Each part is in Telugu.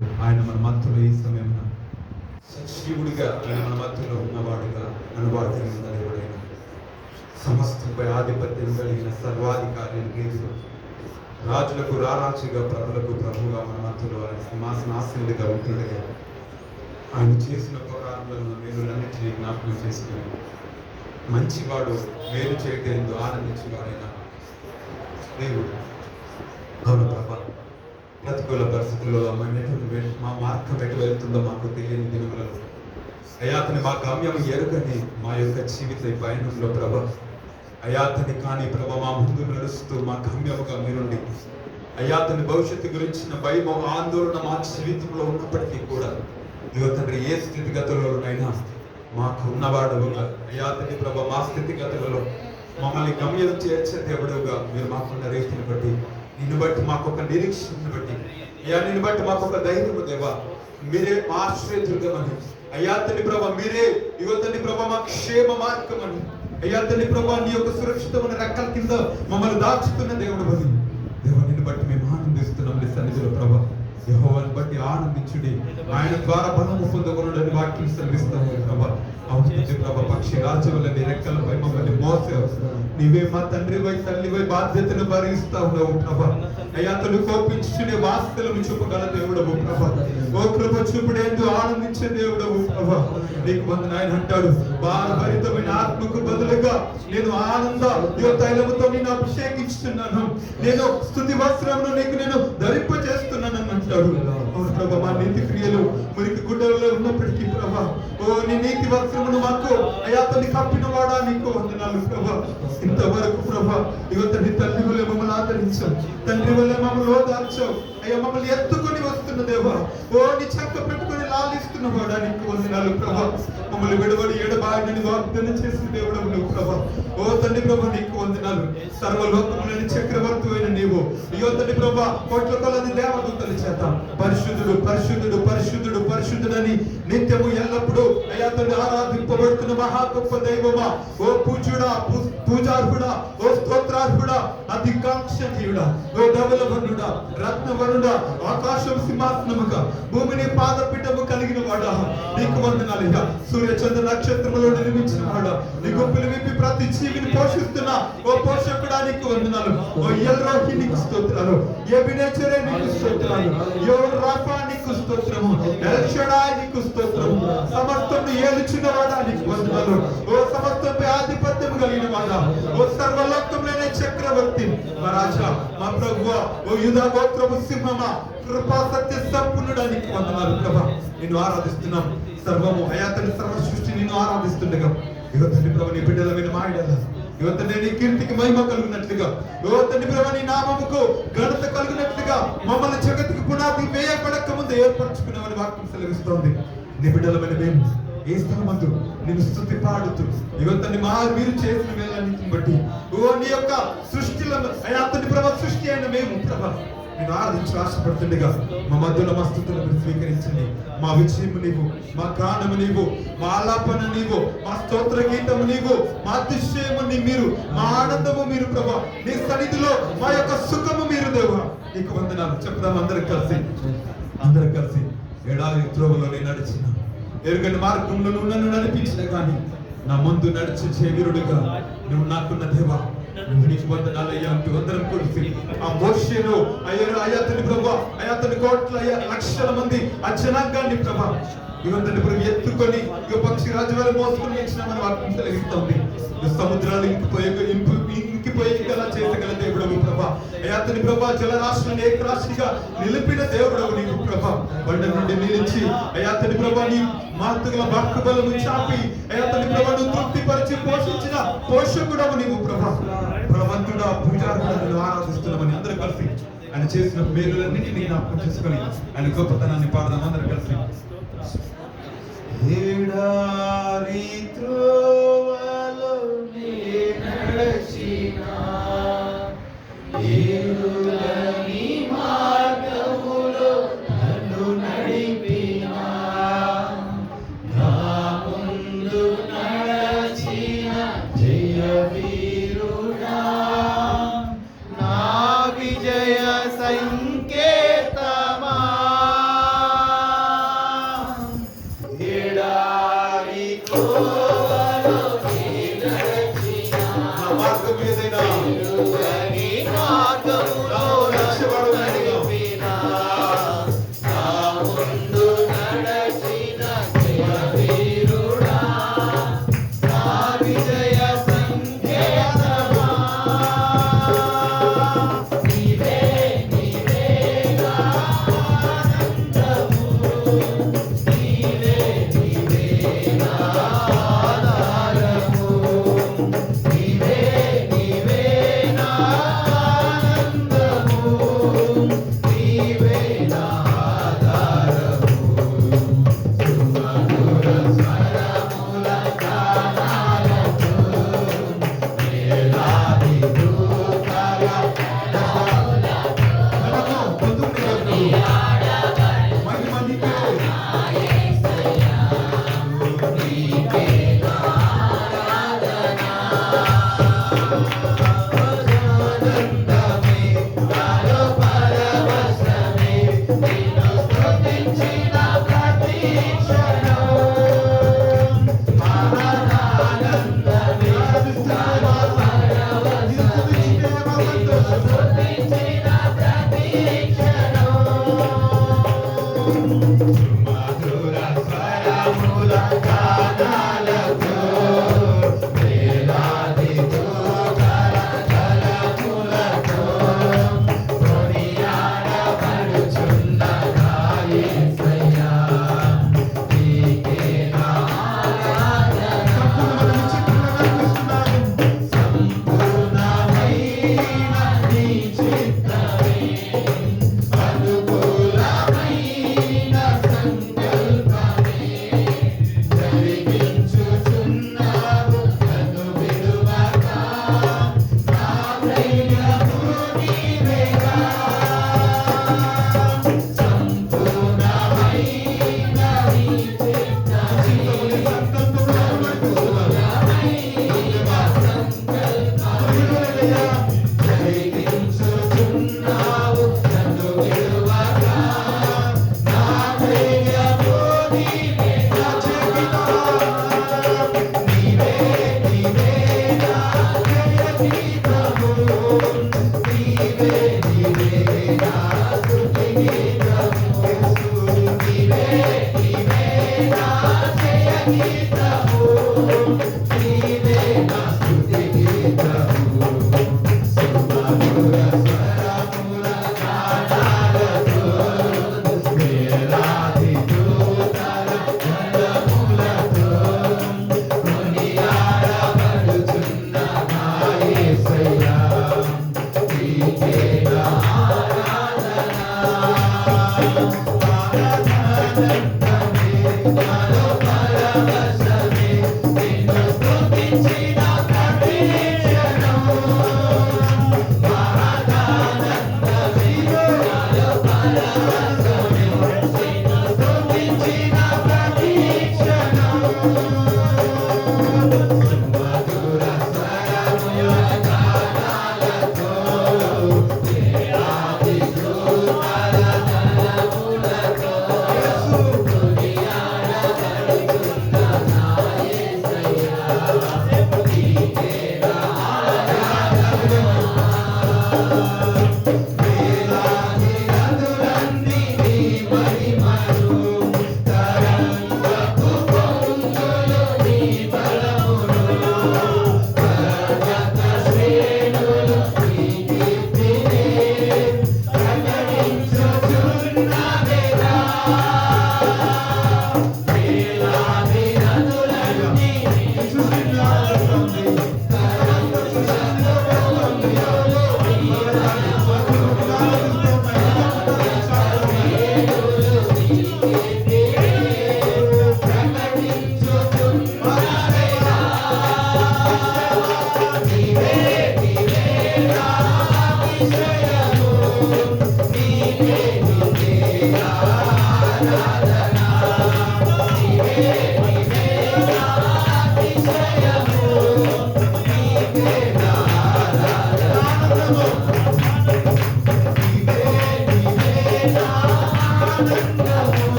ఆయన మన మధ్యలో ఈ సమయం సజీవుడిగా ఆయన మన మధ్యలో ఉన్నవాడుగా అనువాదం దేవుడైన సమస్తపై ఆధిపత్యం కలిగిన సర్వాధికారి దేవుడు, రాజులకు రారాజుగా ప్రభులకు ప్రభుగా మన మధ్యలో ఆయన సింహాసనాసనుడిగా ఉంటుండగా ఆయన చేసిన ఉపకారములను మేలులన్నింటినీ జ్ఞాపకం చేసుకుని మంచివాడు, మేలు చేయటందు ఆనందించేవాడైన దేవుడు. అవును ప్రభా, ప్రతికూల పరిస్థితుల్లో మా మార్గం ఎటు వెళ్తుందో మాకు తెలియని దినములలో అయాతని మా గమ్యం ఎరుగని మా యొక్క జీవిత పయనంలో ప్రభ అయాతని కానీ ప్రభ మా ముందు నడుస్తూ మా గమ్యముగా మీరుండి అయాతని భవిష్యత్తు గురించిన భయం ఆందోళన మా జీవితంలో ఉన్నప్పటికీ కూడా ఇదిగో తండ్రి, ఏ స్థితిగతులలోనైనా మాకు ఉన్నవాడుగా అయాతని ప్రభ మా స్థితిగతులలో మమ్మల్ని గమ్యం చేర్చే దేవుడుగా మీరు మాకున్న రీతిని బట్టి, నిన్ను బట్టి మాకు ఒక నిరీక్షణను బట్టి అయ్యా, నిన్ను బట్టి మాకు ఒక ధైర్యము దేవా, మీరే మా ఆశ్రయదుర్గమని అయ్యా తండ్రి ప్రభా, మీరే ఇగో తండ్రి ప్రభా మా క్షేమ మార్గమని అయ్యా తండ్రి ప్రభా, నీ యొక్క సురక్షితమైన రెక్కల కింద మమ్మల్ని దాచుతున్న దేవుడు అని దేవా, నిన్ను బట్టి మేము ఆనందిస్తున్నాం. నీ సన్నిధిలో ప్రభా, యెహోవాను బట్టి ఆనందించుడి, ఆయన ద్వారా బలము పొందగలడని వాక్యం సెలవిస్తాము ప్రభా. అవుతుంది ప్రభా, పక్షి రాజుల నీ రెక్కలపై మమ్మల్ని మోసే నీవే మా తండ్రివై తల్లివై బాధ్యతను భరిస్తా ఉన్నావు ప్రభా. అయ్యా అతను కోపించుకునే వాస్తలను చూపగల దేవుడవు ప్రభా. ఓ కృప చూపుడేందు ఆనందించే దేవుడవు ప్రభా. నీకు వందన. ఆయన అంటాడు, భారభరితమైన ఆత్మకు బదులుగా నేను ఆనంద తైలముతో నేను అభిషేకించుతున్నాను, నేను స్తుతి వస్త్రమును నీకు నేను ధరింప చేస్తున్నానని అంటాడు. అవును ప్రభా, మా నీతి క్రియలు మురికి గుడ్డలలో ఉన్నప్పటికీ ప్రభా, ఓ నీ నీతి వస్త్రమును మాకు అయ్యా అతన్ని కప్పిన వాడా నీకు వందనాలు ప్రభా. ఇంతవరకు ప్రభా ఇగో తండ్రి, తల్లి వల్లే మమ్మల్ని ఆదరించావు, తండ్రి వల్లే మమ్మల్ని ఓదార్చావు అయ్యా, మమ్మల్ని ఎత్తుకొని వస్తున్న దేవా, ఓ నీ చక్క పెట్టుకొని లాలిస్తున్న వాడా నీకు వందనాలు ప్రభా. మమ్మల్ని విడవడి ఎడబాయని వాగ్దానం చేసిన దేవుడు నువ్వు ప్రభా. ఓ తండ్రి ప్రభా, నీకు వందనాలు. సర్వలోకములని చక్రవర్తి అయిన నీవు ఇగో తండ్రి ప్రభా, కోట్ల కొలది దేవదూతల చేత పరిశుద్ధుడు పరిశుద్ధుడు పరిశుద్ధుడు పరిశుద్ధుడని నిత్యము ఎల్లప్పుడూ అయ్యా తండ్రి ఆరాధింపబడుతున్న మహా గొప్ప దైవమా, ఓ పూజుడా, పూజార్హుడా, ఓ స్తోత్రార్హుడా, అధికాంక్షణీయుడా, ఓ ధవలవర్ణుడా, రత్నవర్ణుడా, ఆకాశం సింహాసనముగా భూమిని పాదపీఠము కలిగిన వాడా నీకు వందనాలయ్యా. సూర్య చంద్ర నక్షత్రములో నిర్మించిన వాడా, నీ గొప్పలు విప్పి ప్రతి జీవిని పోషిస్తున్నా ఓ పోషకుడా నీకు వందనాలు. ఓ ఎల్రోహి నీకు స్తోత్రాలు, ఎబినేచరే నీకు స్తోత్రాలు, యోర్ రాఫా నీకు స్తోత్రము, ఎల్ షడాయ్ నీకు స్తోత్రము, సమస్తమును ఏలుచున్న వాడా నీకు వందనాలు. ఓ సమస్తంపై ఆధిపత్యం కలిగిన వాడా, ఓ సర్వలోకంలోనే చక్రవర్తి, మా రాజా, మా ప్రభువా, ఓ యూదా గోత్రపు సింహమా, కృపా సత్య సంపూర్ణుడా నీకు వందనాలు ప్రభా. నిన్ను ఆరాధిస్తున్నాం. సర్వము అయాతని సర్వ సృష్టి నిన్ను ఆరాధిస్తుండగా ఇగో తండ్రి ప్రభు, నీ బిడ్డల మీద మాయడల్లా ఇగో తండ్రి నీ కీర్తికి మహిమ కలుగునట్లుగా, ఇగో తండ్రి ప్రభు నీ నామముకు ఘనత కలుగునట్లుగా మమ్మల్ని జగత్తుకి పునాది వేయబడక ముందు ఏర్పరచుకున్నామని వాక్యం సెలవిస్తోంది. నీ బిడ్డల మీద మేము ఏ స్థలమందు నేను స్తుతి పాడుతూ ఇగో తండ్రి మీరు చేసిన వేళన్నిటిని బట్టి ఓ నీ యొక్క సృష్టిలో అయా తండ్రి ప్రభు సృష్టి అయిన మేము ప్రభా నేను ఆరాధించి ఆశపడుతుండగా మా మధ్యలో మా స్థుతులను స్వీకరించండి. మా విజయము నీవు, మా గానము నీవు, మా ఆలాపన నీవు, మా స్తోత్ర గీతము నీవు, మా అతిశయము మీరు, మా ఆనందము మీరు ప్రభా. నీ సన్నిధిలో మా యొక్క సుఖము మీరు దేవా, నీకు వందనాలు చెప్దాం. అందరం కలిసి ఎడారి త్రోవలో నేను నడిచిన ఎరుగని మార్గంలో నువ్వు నన్ను నడిపించిన కానీ నా ముందు నడిచి చేవీరుడిగా నువ్వు నాకున్న దేవా, నీకు వందనాలయ్యా అంటూ అందరం కలిసి ఆ మోషేను అయ్యాతని ప్రభా, అయ్యాతని కోట్ల లక్షల మంది ఆ జనాంగాన్ని ప్రభా ఇవంతని ప్రభు ఎత్తుకొని ఇక పక్షి రాజువారి మోసుకొని ఇచ్చినామని వాక్యం సెలవిస్తోంది. సముద్రాలు ఇంకిపోయేలా చేసగల దేవుడవు ప్రభా. అయ్యాతని ప్రభా, జలరాశులను ఏకరాశిగా నిలిపిన దేవుడవు నీకు ప్రభా. బండ నుండి నిలిచి అయ్యాతని ప్రభా నీ మార్తగల బాహుబలము చాపి అయ్యాతని ప్రభను తృప్తిపరిచి పోషించిన పోషకుడవు నీవు ప్రభా. భగవంతుడా, పూజారులను ఆరాధిస్తున్నామని అందరూ కలిసి ఆయన చేసిన మేలులన్నింటినీ జ్ఞాపకం చేసుకొని ఆయన గొప్పతనాన్ని పాడదాం అందరూ కలిసి. ఎడారి త్రోవలో నడచినా, ఏరులని మార్గములో నన్ను నడిపినా, నా ముందు నడచిన జయవీరుడా, నా విజయ సంకేతమా,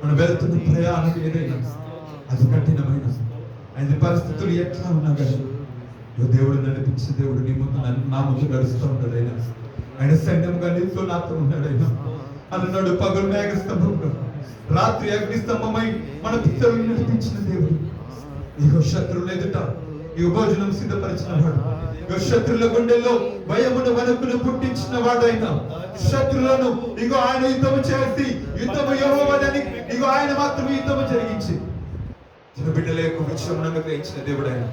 మనం వెళ్తున్న ప్రయాణం ఏదైనా అది కఠినమైన ఆయన పరిస్థితులు ఎట్లా ఉన్నా కానీ దేవుడు నడిపించే దేవుడు నీ ముందు నా ముందు నడుస్తూ ఉన్నాడు. ఆయన సైన్యంగా నీతో నాతో ఉన్నాడు. అన్నాడు పగలు మేఘస్తంభంలో రాత్రి అగ్నిస్తంభమై మన పితరులు నడిపించిన దేవుడు. ఇగో శత్రువులు ఎదుట ఇగో భోజనం సిద్ధపరిచిన వాడు, ఇగో శత్రుల గుండెల్లో భయమును వణుకును పుట్టించిన వాడు. ఆయన శత్రులను ఇగో ఆయన యుద్ధము చేసి యుద్ధము యెహోవాదని ఇగో ఆయన మాత్రం యుద్ధము జరిగించి తన బిడ్డల యొక్క విషయం అనుగ్రహించిన దేవుడు. ఆయన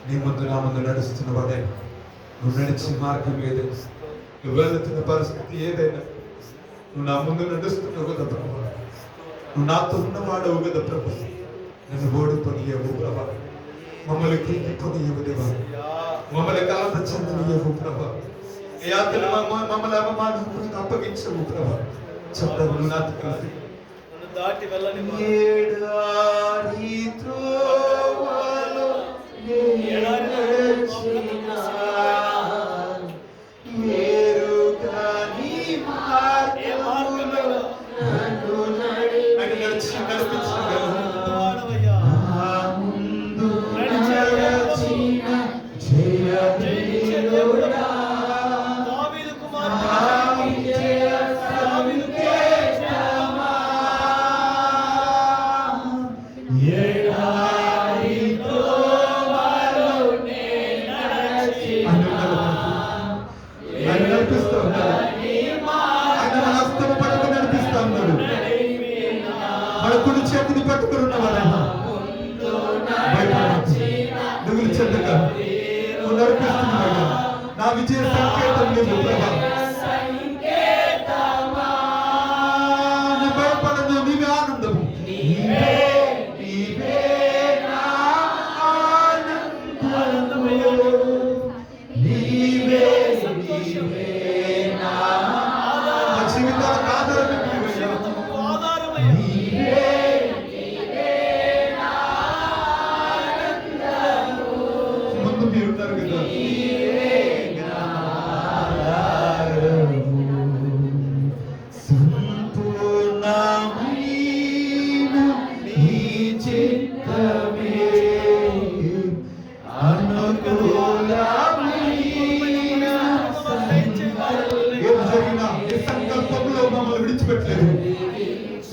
నీ ముందు నా ముందు నడుస్తున్న వాడే, నువ్వు నడిచే మార్గం ఏదైనా, నువ్వు వెళుతున్న పరిస్థితి ఏదైనా, నువ్వు నా ముందు నడుస్తున్నావు కదా ప్రభా, నువ్వు నాతో ఉన్నవాడవు కదా ప్రభా. నన్ను ఓడిపోనియవు ప్రభా, మమ్మల్ని కృంగిపోనియవు దేవా, మమ్మల్ని కలత చెందనియవు ప్రభా, యాత్ర మమ్మల్ని అవమానం అప్పగించవు ప్రభా. చెప్తాను నువ్వు నాతో కలిసి దాటి వెళ్ళని ఏడారి త్రోవలో నడిచినా, వేరుగాని మార్గములో నన్ను నడిపించగలవు. నా ముందు నడిచిన జయవీరుడా, దావీదు కుమారుడు మన కుడి చేతిని పట్టుకున్న వాడైనా దిగులు చెందగా నువ్వు నడిపిస్తున్నావు. నా విజయ సంకేతం లేదు ప్రభా, నీ భయపడదు, నీవే ఆనందము,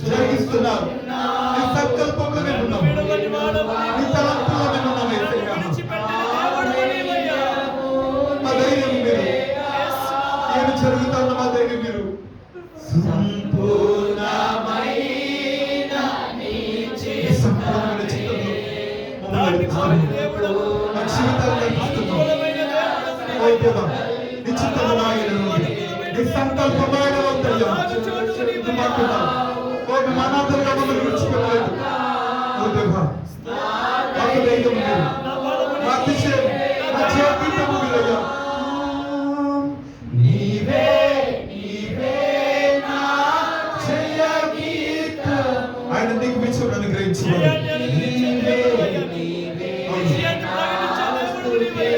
జరిగిస్తున్నారు. నీ సంకల్పంలో మేము ఉన్నాం, నీ తలంపులో మేము ఉన్నాం. మా ధైర్యం మీరు, ఏమి జరుగుతున్న మా ధైర్యం మీరు. సంపూర్ణమైన చిత్తంలో మా జీవితాలు నడిపిస్తున్నాం. ఓ దేవా, నీ చిత్తమైన నీ సంకల్పమైన మనాథలుగా మమ్మల్ని విడిచిపెట్టలేదు. ఓ దేవా, మాకు ధైర్యం లేదు, మా అతిశయం, మా జీవితము మీరయ్యా. నీవే నా జయ గీతము. ఆయన నీకు విజయం అనుగ్రహించుకోవాలి.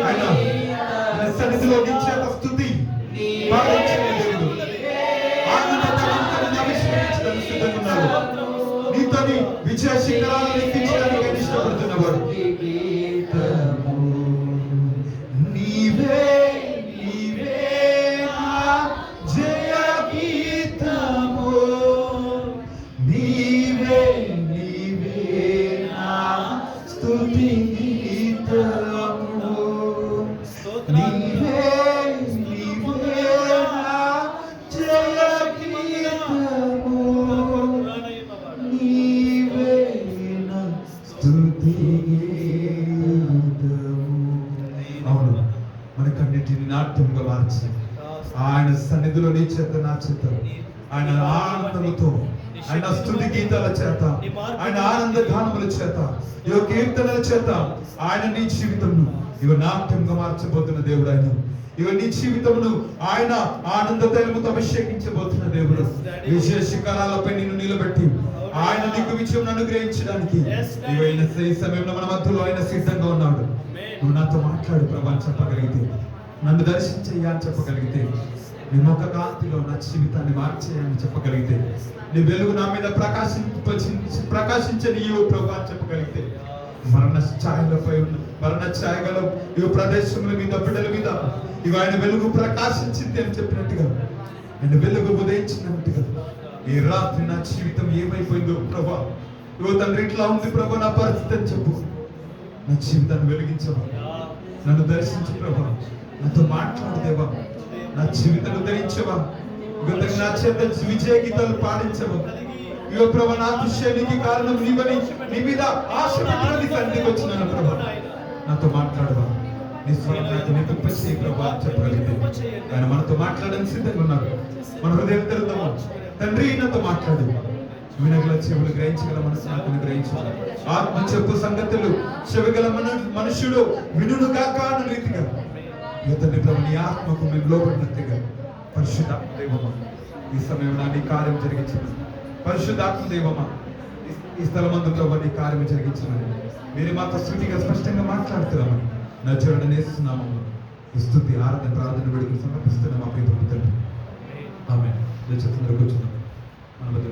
ఆయన సన్నిధిలో నిత్య స్తుతి నీతోని విజయ శిఖరాలను ఎక్కించడానికి ఆయన ఇష్టపడుతున్నవాడు. నీవే నా జయ గీతము, నీవే నా స్తుతి గీతము, నీవే నా జయ గీతము, నీవే నా స్తుతి గీతము. అవును, మనకన్నిటిని నాట్యంగా మార్చి ఆయన సన్నిధిలో నీ చేత నా చేత ఆయన ఆనందముతో, ఆయన స్తుతి గీతాల చేత, ఆయన ఆనంద గానముల చేత, ఈ కీర్తనల చేత ఆయన నీ జీవితంను ఇవ నాట్యంగా మార్చబోతున్న దేవుడు. ఆయన ఇవ నీ జీవితమును ఆయన ఆనంద తైలముతో అభిషేకించబోతున్న దేవుడు. విజయ శిఖరాలపై నిన్ను నిలబెట్టి ఆయన నీకు విజయం అనుగ్రహించడానికి ఇవైన ఈ సమయంలో మన మధ్యలో ఆయన సిద్ధంగా ఉన్నాడు. నువ్వు నాతో మాట్లాడు ప్రభా అని చెప్పగలిగితే, నన్ను దర్శించయ్యా అని చెప్పగలిగితే, నీ ముఖ కాంతిలో నా జీవితాన్ని మార్చేయని చెప్పగలిగితే, నీ వెలుగు నా మీద ప్రకాశించని ఇవ్వు ప్రభా అని చెప్పగలిగితే, మరణ ఛాయలపై ఉన్న మరణ ఛాయగల ఈ ప్రదేశముల మీద, బిడ్డల మీద ఇవి ఆయన వెలుగు ప్రకాశించింది అని చెప్పినట్టుగా, ఆయన వెలుగు ఉదయించినట్టుగా ఈ రాత్రి నా జీవితం ఏమైపోయిందో ప్రభా, ఇవో తండ్రి ఇట్లా ఉంది ప్రభా నా పరిస్థితి అని చెప్పు. నా జీవితాన్ని వెలిగించవా, నన్ను దర్శించు ప్రభా, నాతో మాట్లాడు దేవా, నా జీవితాన్ని ధరించవా, నా చేత విజయ గీతాలు పాడించవా. ఇగో ప్రభా, నా అతిశయానికి కారణం నీవని, నీ మీద ఆశ పెట్టుకొని సన్నిధికి వచ్చినాను ప్రభా. నాతో మాట్లాడవా, నీ స్వరం నాకు నింపించి ప్రభా అని చెప్పగలిగితే ఆయన మనతో మాట్లాడడానికి సిద్ధంగా ఉన్నారు. మన హృదయం తెరుద్దాము. తండ్రి నాతో మాట్లాడు, వినగల చెవులు గ్రహించగల మనసు నాకు గ్రహించు. ఆత్మ చెప్పు సంగతులు చెవిగల మనుష్యుడు వినును గాక అన్న రీతిగా తండ్రి ప్రభు నీ ఆత్మకు మేము లోబడినట్టుగా పరిశుద్ధాత్మ దైవమా ఈ సమయంలో నీ కార్యం జరిగించమని, పరిశుద్ధాత్మ దైవమా ఈ స్థలమందు ప్రభు నీ కార్యం జరిగించమని మీరు మాతో శృతిగా స్పష్టంగా మాట్లాడుతున్నామని నచ్చడం నేస్తున్నాము. ఈ స్తుతి ఆరాధన ప్రార్థన వేడుకలు సమర్పిస్తున్నాం. మా ప్రియ ప్రభు తండ్రి ఆమేన్. కూర్చున్నాం మన మధ్య